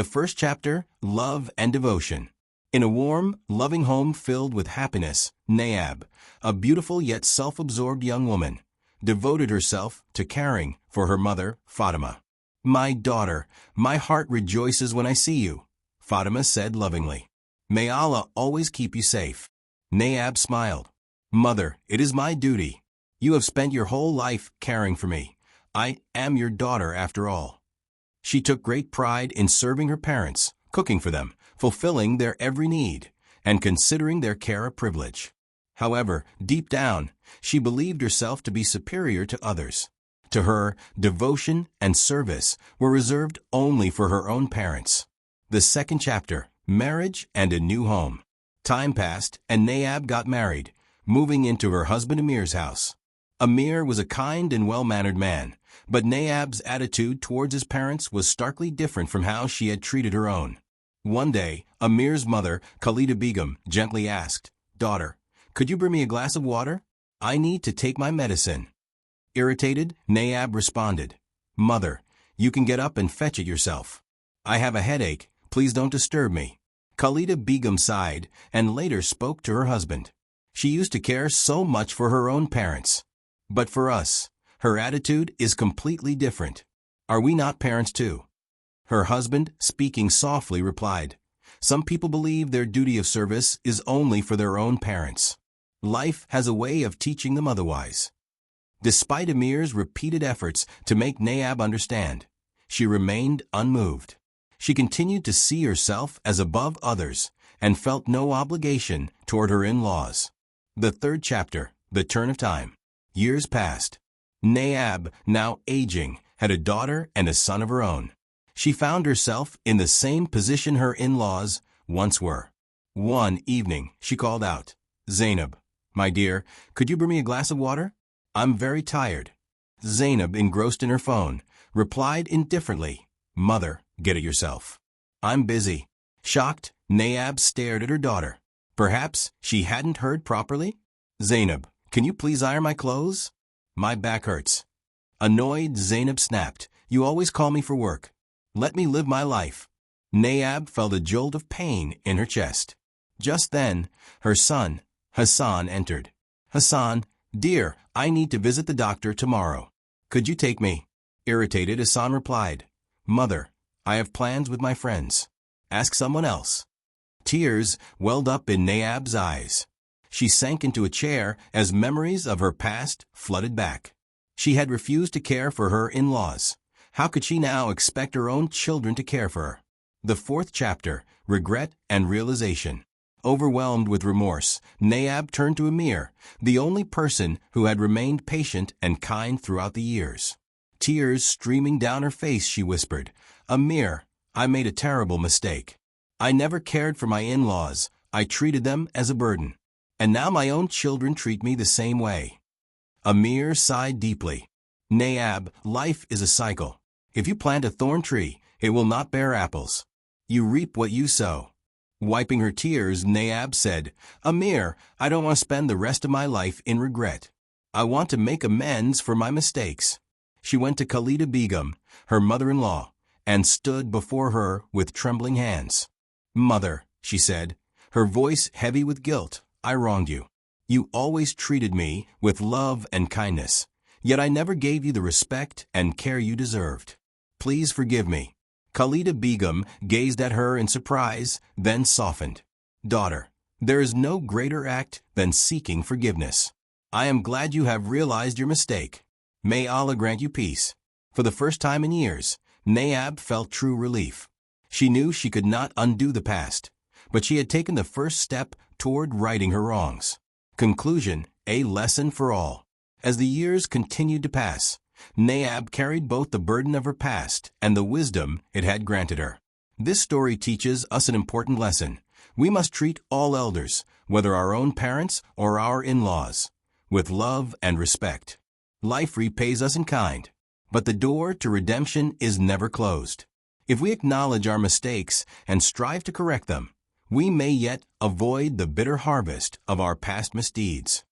The first chapter, Love and Devotion. In a warm, loving home filled with happiness, Naab, a beautiful yet self-absorbed young woman, devoted herself to caring for her mother, Fatima. "My daughter, my heart rejoices when I see you," Fatima said lovingly. "May Allah always keep you safe." Naab smiled. "Mother, it is my duty. You have spent your whole life caring for me. I am your daughter after all." She took great pride in serving her parents, cooking for them, fulfilling their every need, and considering their care a privilege. However, deep down, she believed herself to be superior to others. To her, devotion and service were reserved only for her own parents. The second chapter, Marriage and a New Home. Time passed, and Naab got married, moving into her husband Amir's house. Amir was a kind and well-mannered man, but Naab's attitude towards his parents was starkly different from how she had treated her own. One day, Amir's mother, Khalida Begum, gently asked, "Daughter, could you bring me a glass of water? I need to take my medicine." Irritated, Naab responded, "Mother, you can get up and fetch it yourself. I have a headache, please don't disturb me." Khalida Begum sighed and later spoke to her husband. She used to care so much for her own parents. But for us, her attitude is completely different. Are we not parents too? Her husband, speaking softly, replied, "Some people believe their duty of service is only for their own parents. Life has a way of teaching them otherwise." Despite Amir's repeated efforts to make Naab understand, she remained unmoved. She continued to see herself as above others and felt no obligation toward her in-laws. The third chapter, The Turn of Time. Years passed. Naab, now aging, had a daughter and a son of her own. She found herself in the same position her in-laws once were. One evening, she called out, "Zainab, my dear, could you bring me a glass of water? I'm very tired." Zainab, engrossed in her phone, replied indifferently, "Mother, get it yourself. I'm busy." Shocked, Naab stared at her daughter. Perhaps she hadn't heard properly? "Zainab, can you please iron my clothes? My back hurts." Annoyed, Zainab snapped, "You always call me for work. Let me live my life." Naab felt a jolt of pain in her chest. Just then, her son, Hassan, entered. "Hassan, dear, I need to visit the doctor tomorrow. Could you take me?" Irritated, Hassan replied, "Mother, I have plans with my friends. Ask someone else." Tears welled up in Naab's eyes. She sank into a chair as memories of her past flooded back. She had refused to care for her in-laws. How could she now expect her own children to care for her? The fourth chapter, Regret and Realization. Overwhelmed with remorse, Naab turned to Amir, the only person who had remained patient and kind throughout the years. Tears streaming down her face, she whispered, "Amir, I made a terrible mistake. I never cared for my in-laws. I treated them as a burden. And now my own children treat me the same way." Amir sighed deeply. "Naab, life is a cycle. If you plant a thorn tree, it will not bear apples. You reap what you sow." Wiping her tears, Naab said, "Amir, I don't want to spend the rest of my life in regret. I want to make amends for my mistakes." She went to Khalida Begum, her mother-in-law, and stood before her with trembling hands. "Mother," she said, her voice heavy with guilt, "I wronged you. You always treated me with love and kindness, yet I never gave you the respect and care you deserved. Please forgive me." Khalida Begum gazed at her in surprise, then softened. "Daughter, there is no greater act than seeking forgiveness. I am glad you have realized your mistake. May Allah grant you peace." For the first time in years, Naab felt true relief. She knew she could not undo the past, but she had taken the first step toward righting her wrongs. Conclusion, a lesson for all. As the years continued to pass, Naab carried both the burden of her past and the wisdom it had granted her. This story teaches us an important lesson. We must treat all elders, whether our own parents or our in-laws, with love and respect. Life repays us in kind, but the door to redemption is never closed. If we acknowledge our mistakes and strive to correct them, we may yet avoid the bitter harvest of our past misdeeds.